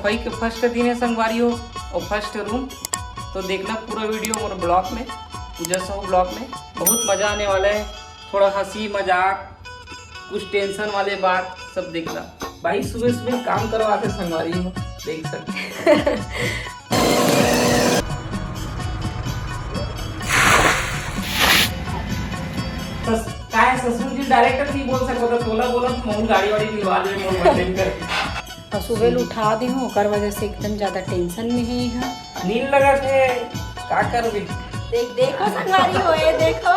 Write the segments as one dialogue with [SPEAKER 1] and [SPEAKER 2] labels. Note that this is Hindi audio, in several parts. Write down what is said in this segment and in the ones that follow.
[SPEAKER 1] सफाई के फर्स्ट दिन है संगवारी हो और फर्स्ट रूम। तो देखना पूरा वीडियो मोर ब्लॉग में, पूजा साहू ब्लॉग में। बहुत मज़ा आने वाला है, थोड़ा हंसी मजाक, कुछ टेंशन वाले बात सब देखना भाई। सुबह सुबह काम करवाते संगवारी हो, देख सकते। काय ससुर जी डायरेक्टर नहीं बोल सकता था, तोला बोला तो मोहन गाड़ी वाड़ी दिलवा दे मोर बर्थडे करके।
[SPEAKER 2] और सुबह उठा दे हूँ ओकर वजह से एकदम ज्यादा टेंशन में है यहाँ।
[SPEAKER 1] नींद लगा थे का कर भी।
[SPEAKER 2] देखो संगवारी हो ये देखो,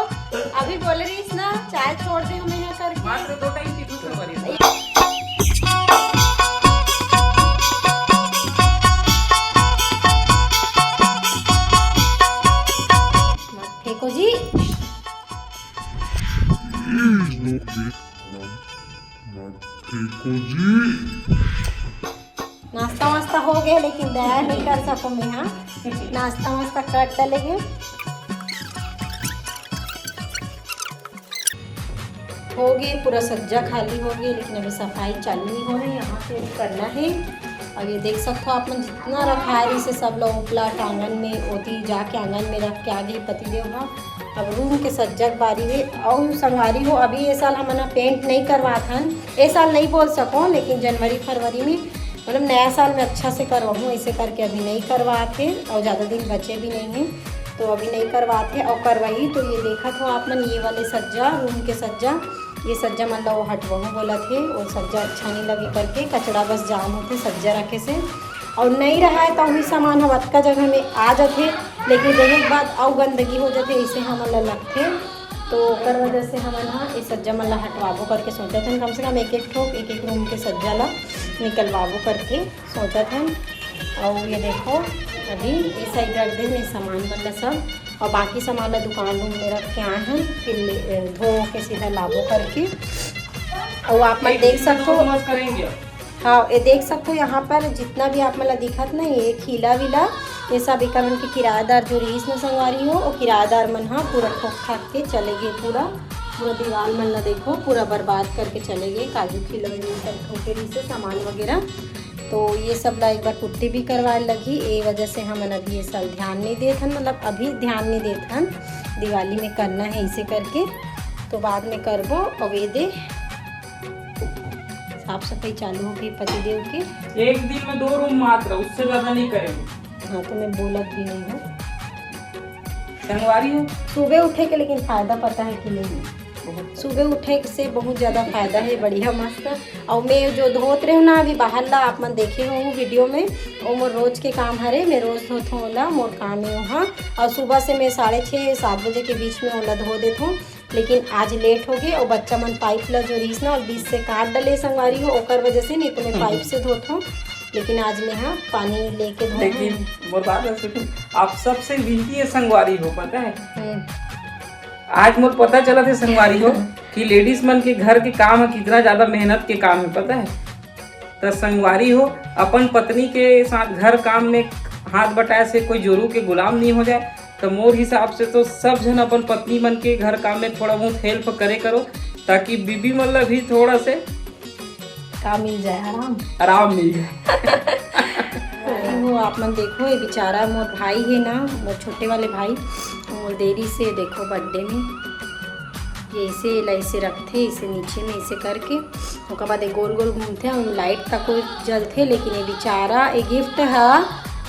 [SPEAKER 2] अभी बोल रही इस ना चाय छोड़ दे हमें यहाँ करके।
[SPEAKER 1] मात्र 2 टाइम पीतू संगवारी।
[SPEAKER 2] फेंको जी। नाश्ता वास्ता हो गया लेकिन दया नहीं कर सको मैं। हाँ नाश्ता वास्ता कर डालेंगे। हो गए पूरा सज्जा खाली हो गया, लेकिन अभी सफाई चालू नहीं हो रही, यहाँ पे करना है। और ये देख सकते हो आप लोग जितना रखा है इसे सब लोग उपलाट आंगन में होती जाके आंगन में रख के आ गई पतिदेव। हाँ अब रूम के सज्जक बारी है और संगवारी हो। अभी ये साल हम ना पेंट नहीं करवा था, ये साल नहीं बोल सको, लेकिन जनवरी फरवरी में मतलब नया साल में अच्छा से करवाऊँ, ऐसे करके अभी नहीं करवाते और ज़्यादा दिन बचे भी नहीं हैं तो अभी नहीं करवाते। और करवाई तो ये देखा था आप मन, ये वाले सज्जा रूम के सज्जा, ये सज्जा मतलब वो हटवाऊँ बोला थे, वो सज्जा अच्छा नहीं लगे करके, कचड़ा बस जाम होते सज्जा रखे से। और नहीं रहा है तो वही सामान हम अतका जगह में आ जाते, लेकिन देने के बाद और गंदगी हो जाते, इसे हम लगते तो कर वजह से हम हाँ ये सज्जा मतलब हटवाबो करके सोचा था कम से कम एक रूम के सज्जा ला निकलवाबो करके सोचा था। और ये देखो अभी ये साइड रख दे सामान मतलब सब, और बाकी सामान ला दुकान रूम में रख के आए हैं, फिर धो के सीधा लाबो करके। और आप मैं देख सकते हो, हाँ ये देख सकते हो यहाँ पर जितना भी आप मतलब दिखत ना ये खीला विला ये सब एक मन के किराएदार जो रईस में संगवारी हो और किराएदार मन हाँ पूरा ठोक ठाक के चले गए, पूरा दीवार मन ला देखो पूरा बर्बाद करके चले गए, काजू खीला ठोके रही से सामान वगैरह। तो ये सब ला एक बार पुट्टी भी करवाए लगी, ये वजह से हम अभी ये साल ध्यान नहीं देते, मतलब अभी ध्यान नहीं देते, दिवाली में करना है इसे करके, तो बाद में करबो। और ये दे साफ सफाई चालू हो गई पतिदेव के।
[SPEAKER 1] एक दिन में 2 रूम मात्र, उससे ज्यादा नहीं करेंगे।
[SPEAKER 2] हाँ तो मैं बोलत भी नहीं हूँ
[SPEAKER 1] संगवारी हो।
[SPEAKER 2] सुबह उठे के लेकिन फायदा पता है कि नहीं, सुबह उठे से बहुत ज़्यादा फायदा है, बढ़िया मस्त। और मैं जो धोत रही हूँ ना अभी बाहर ला आप मन देखे हो वीडियो में, और मोर रोज़ के काम हरे, मैं रोज़ धोत हूँ ओला, मोर काम है वहाँ। और सुबह से मैं 6:30-7 बजे के बीच में ओला धो देता हूँ, लेकिन आज लेट हो गए और बच्चा मन पाइप ला जो रीस ना और बीच से काट डले संगवारी हो ओकर वजह से, नहीं तो मैं पाइप से धोता हूँ, लेकिन आज मैं हाँ पानी लेके धो।
[SPEAKER 1] लेकिन मोर बात है आप सबसे विनती है संगवारी हो, पता है आज मोर पता चला थे संगवारी हो कि लेडीज मन के घर के काम है कितना ज्यादा मेहनत के काम है, पता है। तो संगवारी हो अपन पत्नी के साथ घर काम में हाथ बटाए से कोई जोरू के गुलाम नहीं हो जाए। तो मोर हिसाब से तो सब जन अपन पत्नी मन के घर काम में थोड़ा बहुत हेल्प करे करो, ताकि बीबी मतलब भी थोड़ा से
[SPEAKER 2] काम मिल जाए,
[SPEAKER 1] आराम मिल जाए।
[SPEAKER 2] वो आप मन देखो ये बेचारा मोर भाई है ना, मोर छोटे वाले भाई, मोर देरी से देखो बर्थडे में ये ऐसे रखते, इसे नीचे में ऐसे करके उसके बाद गोल गोल घूमते हैं, लाइट तक जलते, लेकिन ये बेचारा ये गिफ्ट है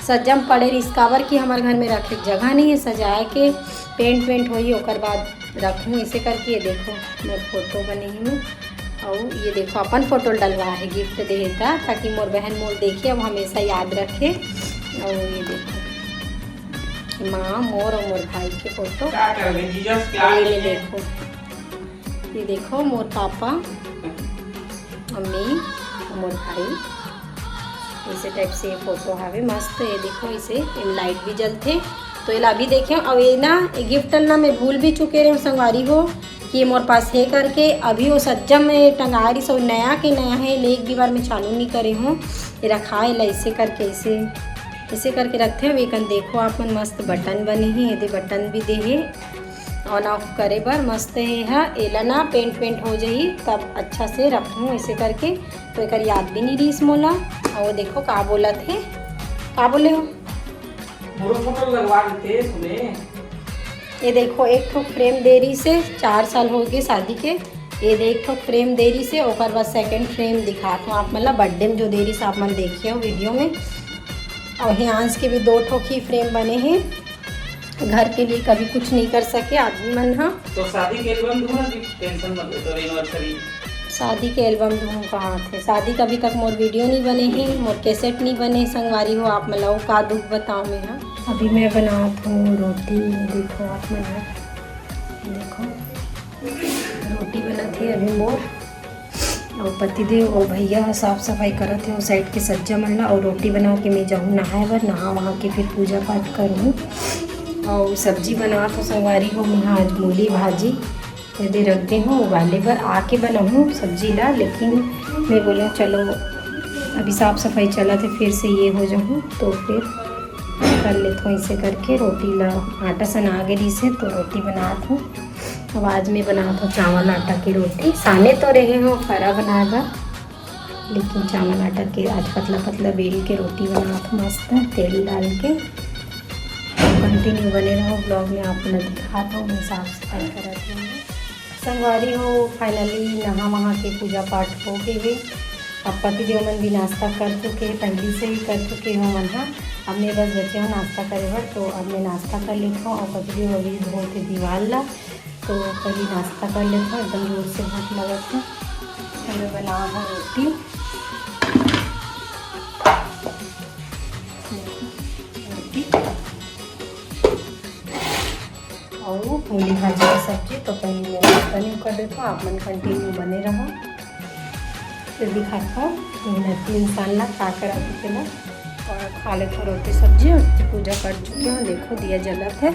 [SPEAKER 2] सज्जम पड़े रिस्कावर की हमारे घर में रखे जगह नहीं है, सजाए के पेंट होई ओकर बाद रखूँ इसे करके। ये देखो मोर फोटो बने ही, और ये देखो अपन फोटो डलवा है गिफ्ट देता, ताकि मोर बहन मोर देखिए वो हमेशा याद रखे। और ये देखो माँ मोर और मोर भाई के फोटो, ये देखो मोर पापा मम्मी और मोर भाई, इसे टाइप से ये फोटो हावे मस्त। ये देखो इसे लाइट भी जलते, तो ये अभी देखें। और ये ना गिफ्ट ना मैं भूल भी चुके रहे संगवारी हो कि मोर पास है करके, अभी वो सज्जा में टंगा रही सो नया के नया है, एक भी बार में चालू नहीं करे हूँ, ये रखा है ऐसे करके, इसे करके रखते हैं। वेकन देखो आप मन मस्त बटन बने हैं, ये बटन भी दे है ऑन ऑफ करे बर मस्त है। एला ना पेंट हो जाई तब अच्छा से रखूँ इसे करके, तो एक याद भी नहीं रही मोला। और देखो का बोला थे, का बोले हो,
[SPEAKER 1] मोरो फोटो लगवा देते तुम्हें।
[SPEAKER 2] ये देखो एक ठो फ्रेम देरी से 4 साल हो गए शादी के, ये एक ठो फ्रेम देरी से और बाद सेकंड फ्रेम दिखा तो आप मतलब बर्थडे में जो देरी से आप मन देखिए हो वीडियो में। और हियांस के भी 2 ठो की फ्रेम बने हैं, घर के लिए कभी कुछ नहीं कर सके आदमी मन। हाँ
[SPEAKER 1] तो शादी के एल्बम दूँ ना, टेंशन मत लो। तो एनिवर्सरी
[SPEAKER 2] शादी के एल्बम दूँ कहाँ थे, शादी का अभी तक मोर वीडियो नहीं बने हैं, मोर कैसेट नहीं बने संगवारी हो आप मतलब का दुख बताओ मैं। हाँ अभी मैं बनाती हूँ रोटी, देखो आप मन देखो रोटी बना थी अभी मोर, और पतिदेव और भैया साफ सफाई करत थे और साइड के सज्जा मन ला, और रोटी बना के मैं जाऊँ नहाए बर, नहा वहाँ के फिर पूजा पाठ करूँ। और सब्जी बना तो संगवारी हो मैं आज मूली भाजी यदि रख दे हूँ उबाले पर आके बनाऊँ सब्जी ला, लेकिन मैं बोला चलो अभी साफ़ सफाई चला थे फिर से ये हो जाऊँ तो फिर कर लेता हूँ। ऐसे करके रोटी ला आटा सना गई से तो रोटी बना दूँ। अब आज मैं बना दूँ चावल आटा की रोटी, साने तो रहे हो फरा बनाएगा, लेकिन चावल आटा के आज पतला पतला बेल के रोटी बना दूँ मस्त तेल डाल के। कंटिन्यू बने रहो ब्लॉग में, आप लोग दिखाता हूँ मैं साफ सफाई कर रही हूँ। संगवारी हो फाइनली नहा वहाँ के पूजा पाठ हो गए। अब पतिदेव मन भी नाश्ता कर चुके, पहले से ही कर चुके हो मन। हाँ अब मैं बस बचे हो नाश्ता करे बर, तो अब मैं नाश्ता कर लेता हूँ। और पतिदेव अभी धोते दीवार ला, तो पहले नाश्ता कर लेता हूँ, एकदम जोर से भूख लगा था। मैं बना हूँ रोटी, और मूली भाजी की सब्जी। तो पहले मैं नाश्ता नहीं कर देता हूँ, आप मन कंटिन्यू बने रहो फिर दिखाता हूँ मेहनती इंसान ला का करा चुके और खा लेते रोटी सब्जी। और पूजा कर चुके हो, देखो दिया जलत है।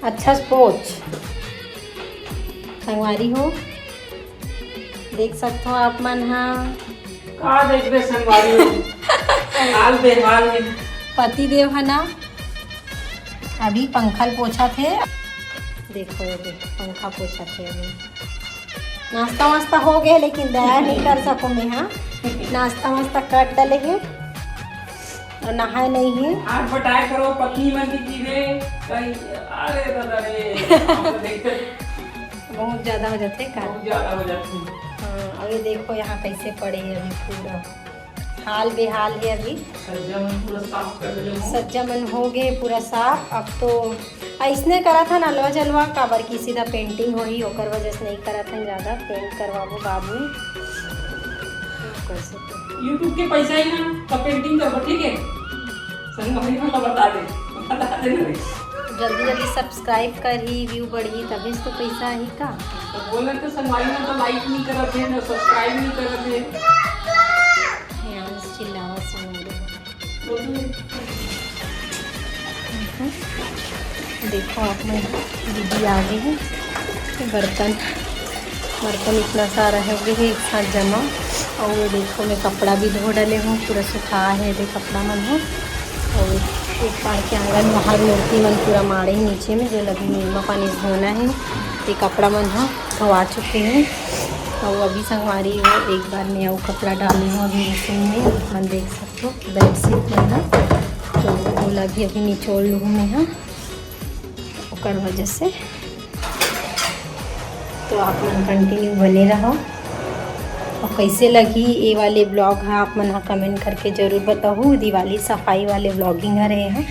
[SPEAKER 2] अच्छा स्पोर्च संगवारी हो देख सकते हो आप मन। हाँ
[SPEAKER 1] का देख बे संगवारी हो हाल बेहाल में
[SPEAKER 2] पति देव है ना, अभी पंखा पोछा थे, देखो ये देखो पंखा पोछा थे। अभी नाश्ता वास्ता हो गया, लेकिन दया नहीं कर सकूँ मैं। हाँ नाश्ता वास्ता कर डलेंगे और नहाए नहीं है।
[SPEAKER 1] आज बटाए करो पत्नी मन की चीजें कहीं। अरे दादा रे
[SPEAKER 2] बहुत ज़्यादा हो जाते का,
[SPEAKER 1] बहुत ज्यादा हो जाती है।
[SPEAKER 2] हाँ अभी देखो यहाँ कैसे पड़े हैं, अभी पूरा हाल बेहाल है। अभी
[SPEAKER 1] सज्जा मन पूरा साफ कर दे।
[SPEAKER 2] सज्जा मन हो गए पूरा साफ। अब तो ऐसने करा था नलवा जलवा काबर की सीधा पेंटिंग हो ही, ओकर वजह से नहीं करा था ज़्यादा, पेंट करवाबो बाद में कैसे।
[SPEAKER 1] यूट्यूब के पैसा ही ना तो पेंटिंग कर, ठीक है संगवारी को बता दे ना।
[SPEAKER 2] जल्दी जल्दी सब्सक्राइब करी, व्यू बढ़ी तभी तो पैसा ही का।
[SPEAKER 1] तो बोले तो संगवारी में तो लाइक नहीं करत है ना सब्सक्राइब नहीं करत है।
[SPEAKER 2] यहाँ चिल्लावा संगवारी देखो आप में दीदी आ गई है। बर्तन इतना सारा है गए एक साथ जमा। और ये देखो मैं कपड़ा भी धो डाले हूँ, पूरा सुखा है ये कपड़ा मन हो। और एक पार के आंगन बाहर मूर्ति मन पूरा मारे ही नीचे में, जो लगी नीरमा पानी धोना है। ये कपड़ा मन हो धोवा चुके हैं। और अभी संगवारी हो एक बार मैं वो कपड़ा डाली हूँ अभी मशीन में, मन देख सकते हो बेडशीट में ना, तो वो लगी अभी निचोड़ लूँ मैं। हाँ ओकर वजह से तो आप मन कंटिन्यू बने रहो। और कैसे लगी ये वाले ब्लॉग है आप मन कमेंट करके ज़रूर बताओ। दिवाली सफाई वाले ब्लॉगिंग है रहे हैं।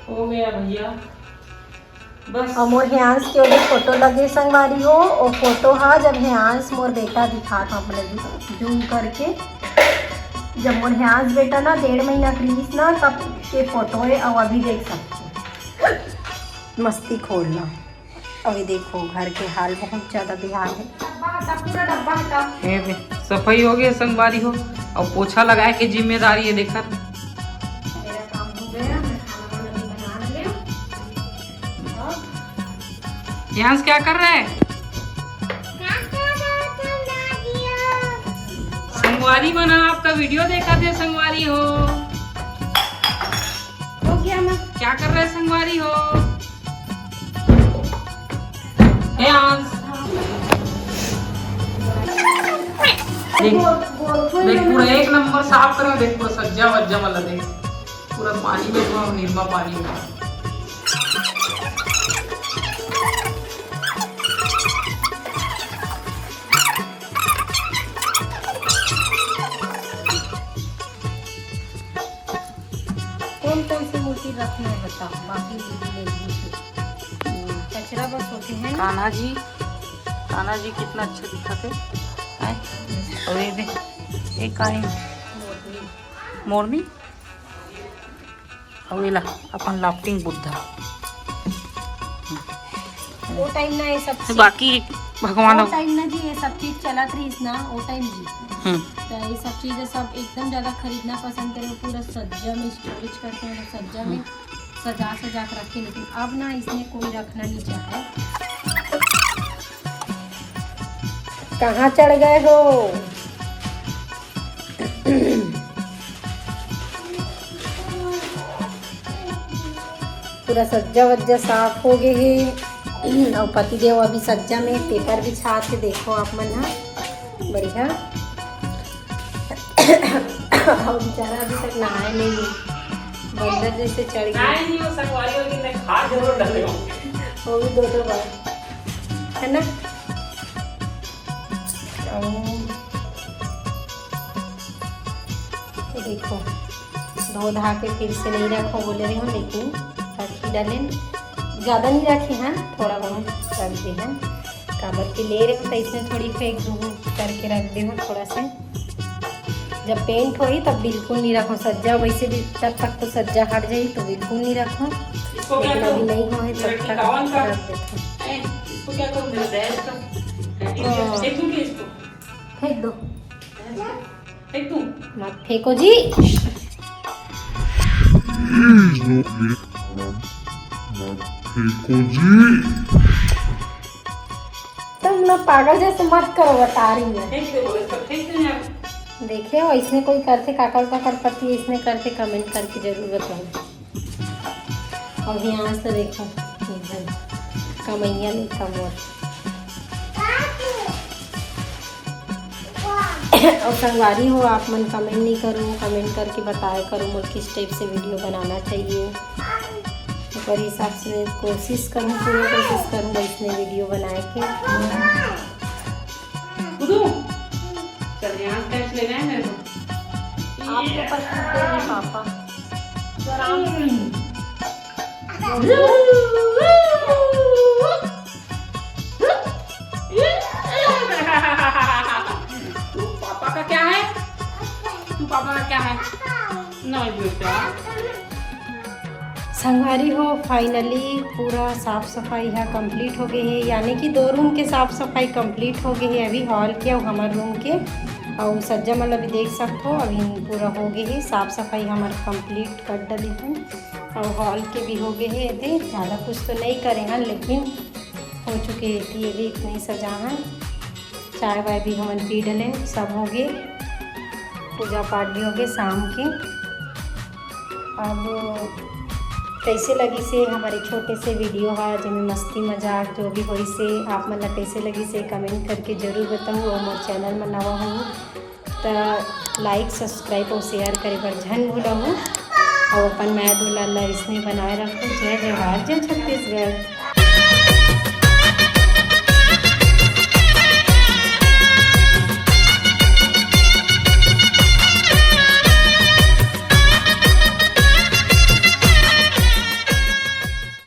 [SPEAKER 1] हो गया भैया बस।
[SPEAKER 2] और मोर हियांस के भी फोटो लगे संगवारी हो, और फोटो हाँ जब हियांस मोर बेटा दिखा था अपने जूम करके, जब मोर हियांस बेटा ना 1.5 महीना क्रीस ना तब के फोटो है। और अभी देख सकते मस्ती खोलना। अभी देखो घर के हाल बहुत ज़्यादा बेहाल है। पूरा डब्बा हटा
[SPEAKER 1] सफाई हो गई संगवारी हो, और पोछा लगाए के जिम्मेदारी है। देखा
[SPEAKER 2] मेरा काम हो गया, मैं खाना वाना बना लिया।
[SPEAKER 1] यहाँ क्या कर रहा है संगवारी बना? आपका वीडियो देखा थे संगवारी हो।
[SPEAKER 2] गया माँ।
[SPEAKER 1] क्या कर रहे संगवारी हो? देख देख पूरा एक नंबर साफ करो। देख पूरा सज्जा वज्जा वाला देख पूरा पानी में पूरा निर्मा पानी में।
[SPEAKER 2] कौन सी मूर्ति रखना है बताओ? बाकी कचरा बस होते हैं।
[SPEAKER 1] कान्हा जी कितना अच्छा दिखते हैं। और ये देख एक का है मोरनी और ये ला अपन लाफ्टिंग बुद्धा।
[SPEAKER 2] वो टाइम ना ये सब
[SPEAKER 1] तो बाकी भगवान
[SPEAKER 2] वो टाइम ना जी ये सब चीज चलत रही ना वो टाइम जी। तो ये सब चीज़ें सब एकदम ज़्यादा खरीदना पसंद करें, पूरा सज्जा में स्टोरेज करते हैं, सज्जा में सजा के रखें। लेकिन अब ना इसमें कोई रखना नहीं चाहे। कहाँ चढ़ गए हो? पूरा सज्जा वज्जा साफ हो गए है और पतिदेव अभी सज्जा में पेपर बिछा के देखो आप मन हा बढ़िया। और बेचारा अभी तक नहाए नहीं है, बंदर जैसे चढ़ गया। वो भी दो बार है ना। तो देखो धो धा के फिर से नहीं रखो बोले रहे हो, लेकिन रख ही डालें। ज़्यादा नहीं रखे हैं, थोड़ा बहुत रख दे हैं। काबर के ले रहे हो तो इसमें थोड़ी फेंक दूँ करके रख दे हो थोड़ा से। जब पेंट हो ही तब बिल्कुल नहीं रखो सज्जा। वैसे भी तब तक तो सज्जा हट जाए तो बिल्कुल नहीं रखो, लेकिन अभी नहीं हो है तब तक रख देते। फेंक दो, मत फेंको जी। तुम लोग पागल जैसे मत करो, बता रही है। देखिए इसने कोई करते काकड़ पति इसने करते कमेंट करके जरूर बताओ। और यहाँ से देखो कमैया नहीं कम और संगवारी हो आप मन कमेंट नहीं करो, कमेंट करके बताया करो मुझे किस टाइप से वीडियो बनाना चाहिए। तो हिसाब से कोशिश करूँ, पूरी कोशिश करूँ इसमें वीडियो बनाए के। आपके पास पापा
[SPEAKER 1] पापा का क्या है? तू पापा का क्या है? नहीं बेटा।
[SPEAKER 2] संगवारी हो फाइनली पूरा साफ़ सफाई है कंप्लीट हो गई है, यानी कि 2 रूम के साफ़ सफाई कंप्लीट हो गई है। अभी हॉल के और हमारे रूम के और सज्जा मतलब अभी देख सकते हो अभी पूरा हो गई है। साफ़ सफाई हमारे कंप्लीट कर डाली है और हॉल के भी हो गए हैं। थे ज़्यादा कुछ तो नहीं करे हैं लेकिन हो चुके हैं। ये भी इतनी सजा है। चाय वाय भी हम पी डले, सब हो गए, पूजा पाठ भी हो गए शाम के। अब कैसे लगी से हमारे छोटे से वीडियो है जिसमें मस्ती मजाक जो भी हुई से आप मन कैसे लगी से कमेंट करके ज़रूर बताऊँ। और मोर चैनल में नवा हूँ तो लाइक सब्सक्राइब और शेयर करे पर झन भूलूँ और अपन मैं दुलाल इसने बनाए रखो। जय जवाहर, जय छत्तीसगढ़।